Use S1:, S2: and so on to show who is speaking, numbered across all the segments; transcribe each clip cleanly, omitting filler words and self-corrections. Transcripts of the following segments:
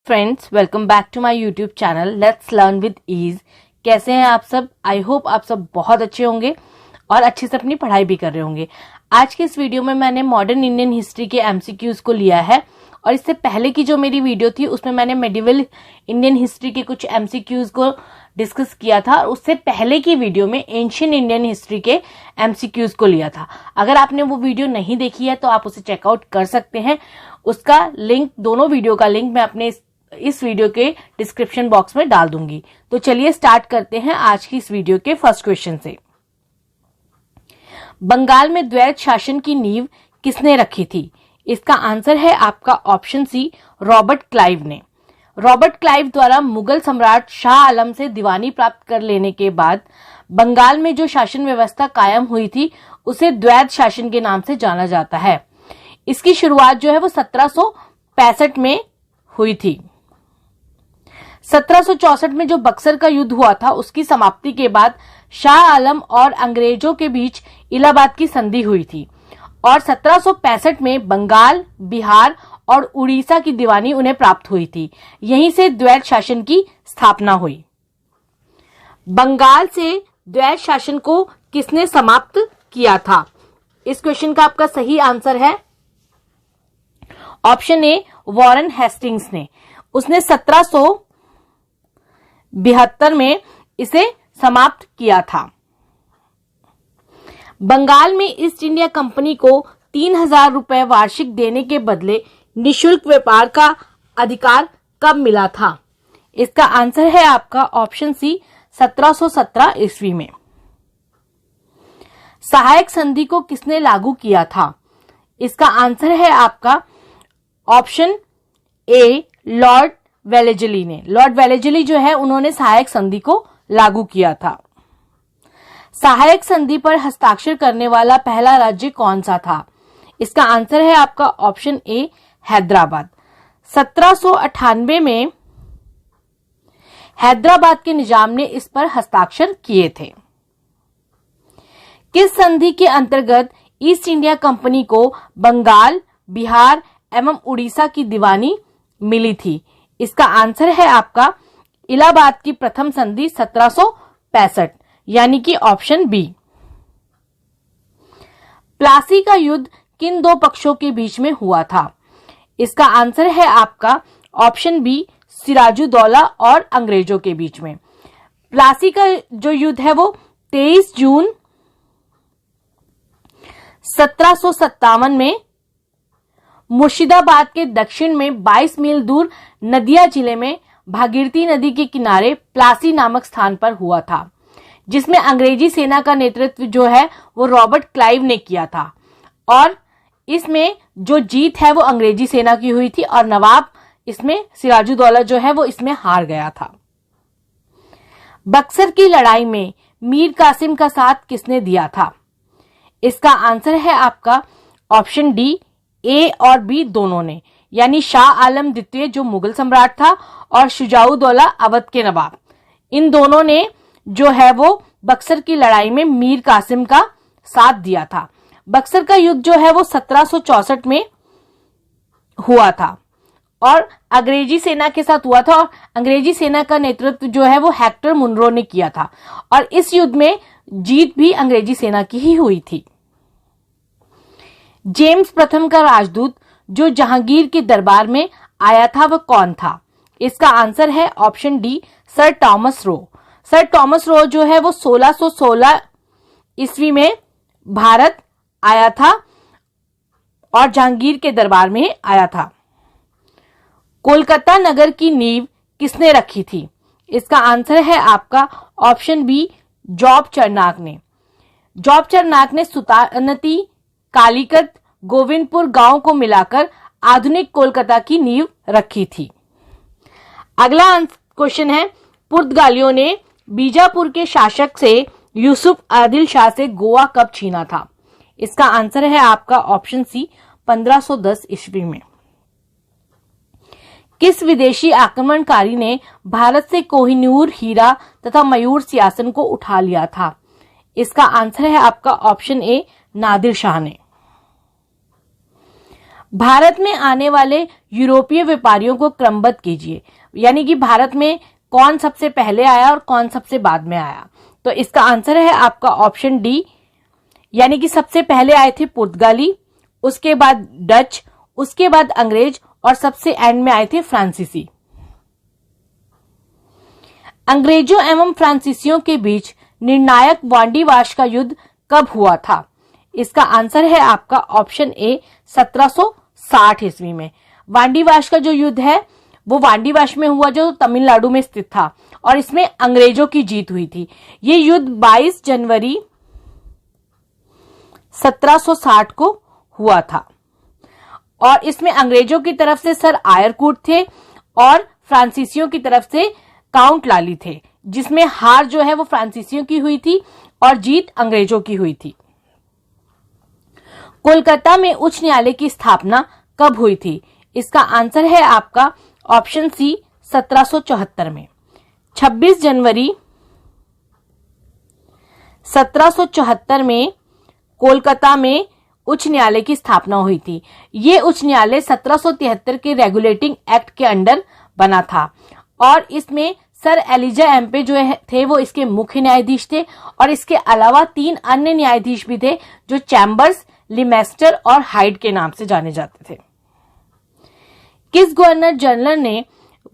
S1: Friends, welcome back to my YouTube channel let's learn with ease. कैसे हैं आप सब? आई होप आप सब बहुत अच्छे होंगे और अच्छे से अपनी पढ़ाई भी कर रहे होंगे। आज के इस वीडियो में मैंने मॉडर्न इंडियन हिस्ट्री के एमसीक्यूज को लिया है और इससे पहले की जो मेरी वीडियो थी उसमें मैंने मेडिवल इंडियन हिस्ट्री के कुछ एमसीक्यूज को डिस्कस किया था और उससे पहले की वीडियो में एंशिएंट इंडियन हिस्ट्री के एमसीक्यूज को लिया था। अगर आपने वो वीडियो नहीं देखी है तो आप उसे चेकआउट कर सकते हैं। उसका लिंक, दोनों वीडियो का लिंक मैं अपने इस वीडियो के डिस्क्रिप्शन बॉक्स में डाल दूंगी। तो चलिए स्टार्ट करते हैं आज की इस वीडियो के फर्स्ट क्वेश्चन से। बंगाल में द्वैत शासन की नींव किसने रखी थी? इसका आंसर है आपका ऑप्शन सी, रॉबर्ट क्लाइव ने। रॉबर्ट क्लाइव द्वारा मुगल सम्राट शाह आलम से दीवानी प्राप्त कर लेने के बाद बंगाल में जो शासन व्यवस्था कायम हुई थी उसे द्वैत शासन के नाम से जाना जाता है। इसकी शुरुआत जो है वो 1765 में हुई थी। 1764 में जो बक्सर का युद्ध हुआ था उसकी समाप्ति के बाद शाह आलम और अंग्रेजों के बीच इलाहाबाद की संधि हुई थी और 1765 में बंगाल, बिहार और उड़ीसा की दीवानी उन्हें प्राप्त हुई थी। यहीं से द्वैत शासन की स्थापना हुई। बंगाल से द्वैत शासन को किसने समाप्त किया था? इस क्वेश्चन का आपका सही आंसर है ऑप्शन ए, वॉरेन हेस्टिंग्स ने। उसने 1772 में इसे समाप्त किया था। बंगाल में ईस्ट इंडिया कंपनी को 3000 रुपए वार्षिक देने के बदले निशुल्क व्यापार का अधिकार कब मिला था? इसका आंसर है आपका ऑप्शन सी, 1717 ईस्वी में। सहायक संधि को किसने लागू किया था? इसका आंसर है आपका ऑप्शन ए, लॉर्ड वेलेजली ने। लॉर्ड वेलेजली जो है उन्होंने सहायक संधि को लागू किया था। सहायक संधि पर हस्ताक्षर करने वाला पहला राज्य कौन सा था? इसका आंसर है आपका ऑप्शन ए, हैदराबाद। 1798 में हैदराबाद के निजाम ने इस पर हस्ताक्षर किए थे। किस संधि के अंतर्गत ईस्ट इंडिया कंपनी को बंगाल, बिहार एवं उड़ीसा की दीवानी मिली थी? इसका आंसर है आपका इलाहाबाद की प्रथम संधि 1765 यानी कि ऑप्शन बी। प्लासी का युद्ध किन दो पक्षों के बीच में हुआ था? इसका आंसर है आपका ऑप्शन बी, सिराजुद्दौला और अंग्रेजों के बीच में। प्लासी का जो युद्ध है वो 23 जून 1757 में मुर्शिदाबाद के दक्षिण में 22 मील दूर नदिया जिले में भागीरथी नदी के किनारे प्लासी नामक स्थान पर हुआ था, जिसमें अंग्रेजी सेना का नेतृत्व जो है वो रॉबर्ट क्लाइव ने किया था और इसमें जो जीत है वो अंग्रेजी सेना की हुई थी और नवाब इसमें सिराजुद्दौला जो है वो इसमें हार गया था। बक्सर की लड़ाई में मीर कासिम का साथ किसने दिया था? इसका आंसर है आपका ऑप्शन डी, ए और बी दोनों ने, यानी शाह आलम द्वितीय जो मुगल सम्राट था और शुजाउद्दौला अवध के नवाब, इन दोनों ने जो है वो बक्सर की लड़ाई में मीर कासिम का साथ दिया था। बक्सर का युद्ध जो है वो 1764 में हुआ था और अंग्रेजी सेना के साथ हुआ था और अंग्रेजी सेना का नेतृत्व जो है वो हेक्टर मुनरो ने किया था और इस युद्ध में जीत भी अंग्रेजी सेना की ही हुई थी। जेम्स प्रथम का राजदूत जो जहांगीर के दरबार में आया था वह कौन था? इसका आंसर है option D, sir Thomas Roe. Sir Thomas Roe जो है वो 1616 ईस्वी में भारत आया था और जहांगीर के दरबार में आया था। कोलकाता नगर की नींव किसने रखी थी? इसका आंसर है आपका ऑप्शन बी, जॉब चरनाक ने। जॉब चरनाक ने सुल्तानती, कालीकत, गोविंदपुर गांव को मिलाकर आधुनिक कोलकाता की नींव रखी थी। अगला क्वेश्चन है, पुर्तगालियों ने बीजापुर के शासक से यूसुफ आदिल शाह से गोवा कब छीना था? इसका आंसर है आपका ऑप्शन सी, 1510 ईस्वी में। किस विदेशी आक्रमणकारी ने भारत से कोहिनूर हीरा तथा मयूर सिंहासन को उठा लिया था? इसका आंसर है आपका ऑप्शन ए, नादिर शाह ने। भारत में आने वाले यूरोपीय व्यापारियों को क्रमबद्ध कीजिए, यानी कि भारत में कौन सबसे पहले आया और कौन सबसे बाद में आया। तो इसका आंसर है आपका ऑप्शन डी, यानी कि सबसे पहले आए थे पुर्तगाली, उसके बाद डच, उसके बाद अंग्रेज और सबसे एंड में आए थे फ्रांसीसी। अंग्रेजों एवं फ्रांसीसियों के बीच निर्णायक वांडीवाश का युद्ध कब हुआ था? इसका आंसर है आपका ऑप्शन ए 1760 ईस्वी में। वांडीवाश का जो युद्ध है वो वांडीवाश में हुआ जो तमिलनाडु में स्थित था और इसमें अंग्रेजों की जीत हुई थी। ये युद्ध 22 जनवरी 1760 को हुआ था और इसमें अंग्रेजों की तरफ से सर आयरकूट थे और फ्रांसीसियों की तरफ से काउंट लाली थे, जिसमें हार जो है वो फ्रांसीसियों की हुई थी और जीत अंग्रेजों की हुई थी। कोलकाता में उच्च न्यायालय की स्थापना कब हुई थी? इसका आंसर है आपका ऑप्शन सी 1774 में। 26 जनवरी 1774 में कोलकाता में उच्च न्यायालय की स्थापना हुई थी। ये उच्च न्यायालय 1773 के रेगुलेटिंग एक्ट के अंडर बना था और इसमें सर एलिजा एम्पे जो थे वो इसके मुख्य न्यायाधीश थे और इसके अलावा 3 अन्य न्यायाधीश भी थे जो चैम्बर्स, लिमेस्टर और हाइड के नाम से जाने जाते थे। किस गवर्नर जनरल ने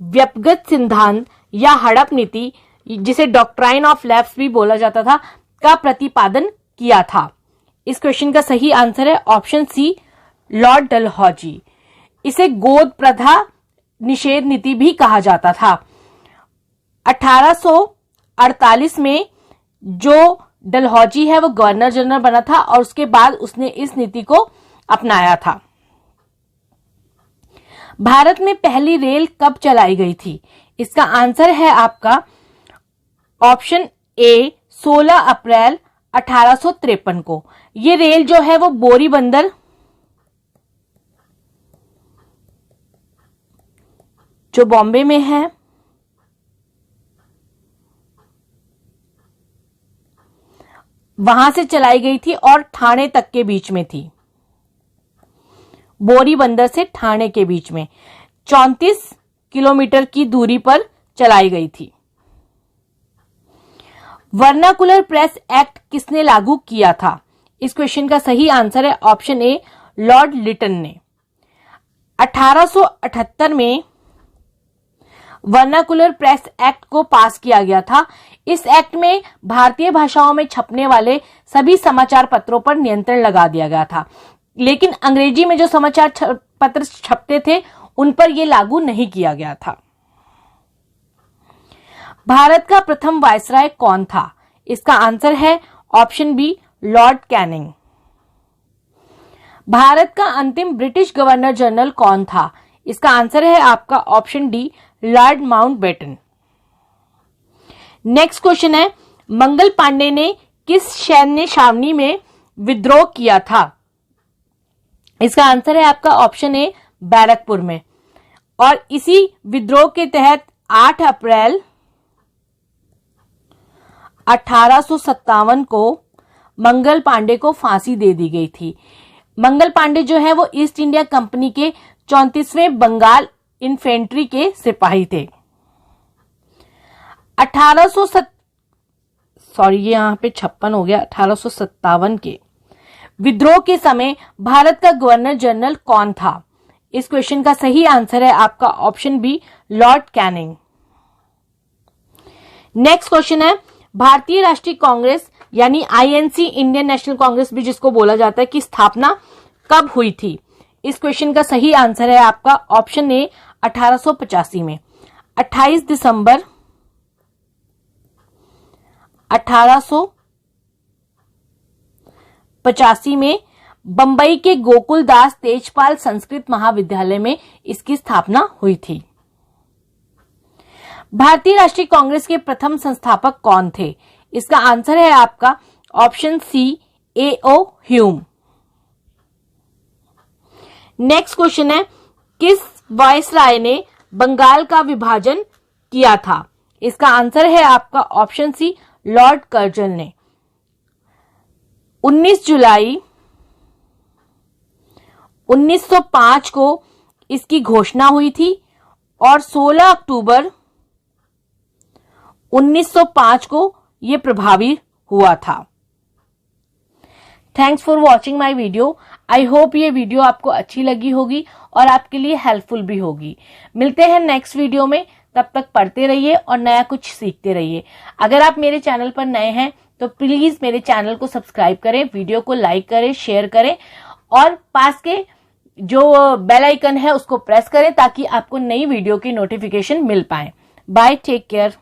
S1: व्यक्तिगत सिद्धांत या हड़प नीति, जिसे डॉक्ट्राइन ऑफ लैप्स भी बोला जाता था, का प्रतिपादन किया था? इस क्वेश्चन का सही आंसर है ऑप्शन सी लॉर्ड डलहौजी। इसे गोद प्रथा निषेध नीति भी कहा जाता था। 1848 में जो डलहौजी है वो गवर्नर जनरल बना था और उसके बाद उसने इस नीति को अपनाया था। भारत में पहली रेल कब चलाई गई थी? इसका आंसर है आपका ऑप्शन ए 16 अप्रैल 1853 को। ये रेल जो है वो बोरी बंदर जो बॉम्बे में है वहां से चलाई गई थी और ठाणे तक के बीच में थी। बोरी बंदर से ठाणे के बीच में 34 किलोमीटर की दूरी पर चलाई गई थी। वर्नाकुलर प्रेस एक्ट किसने लागू किया था? इस क्वेश्चन का सही आंसर है ऑप्शन ए लॉर्ड लिटन ने। 1878 में वर्नाकुलर प्रेस एक्ट को पास किया गया था। इस एक्ट में भारतीय भाषाओं में छपने वाले सभी समाचार पत्रों पर नियंत्रण लगा दिया गया था, लेकिन अंग्रेजी में जो समाचार पत्र छपते थे उन पर यह लागू नहीं किया गया था। भारत का प्रथम वायसराय कौन था? इसका आंसर है ऑप्शन बी लॉर्ड कैनिंग। भारत का अंतिम ब्रिटिश गवर्नर जनरल कौन था? इसका आंसर है आपका option D Lord Mountbatten. Next question है, मंगल पांडे ने किस सैन्य छावनी में विद्रोह किया था? इसका आंसर है आपका ऑप्शन ए बैरकपुर में। और इसी विद्रोह के तहत 8 अप्रैल 1857 को मंगल पांडे को फांसी दे दी गई थी। मंगल पांडे जो है वो ईस्ट इंडिया कंपनी के 34वें बंगाल इन्फेंट्री के सिपाही थे। 1857 के विद्रोह के समय भारत का गवर्नर जनरल कौन था? इस क्वेश्चन का सही आंसर है आपका option B Lord Canning. Next question है, भारतीय राष्ट्रीय कांग्रेस यानी आईएनसी, इंडियन नेशनल कांग्रेस भी जिसको बोला जाता है, की स्थापना कब हुई थी? इस क्वेश्चन का सही आंसर है आपका ऑप्शन ए 1885 में। 28 दिसंबर 1885 में बंबई के गोकुलदास तेजपाल संस्कृत महाविद्यालय में इसकी स्थापना हुई थी। भारतीय राष्ट्रीय कांग्रेस के प्रथम संस्थापक कौन थे? इसका आंसर है आपका option C A O. Hume. Next question है, किस वायसराय ने बंगाल का विभाजन किया था? इसका आंसर है आपका ऑप्शन सी लॉर्ड कर्जन ने। 19 जुलाई 1905 को इसकी घोषणा हुई थी और 16 अक्टूबर 1905 को यह प्रभावी हुआ था। Thanks for watching my video. I hope ये वीडियो आपको अच्छी लगी होगी और आपके लिए हेल्पफुल भी होगी। मिलते हैं नेक्स्ट वीडियो में, तब तक पढ़ते रहिए और नया कुछ सीखते रहिए। अगर आप मेरे चैनल पर नए हैं तो प्लीज मेरे चैनल को सब्सक्राइब करें, वीडियो को लाइक करें, शेयर करें और पास के जो बेल आइकन है उसको प्रेस करें ताकि आपको नई वीडियो की नोटिफिकेशन मिल पाए। Bye, take care.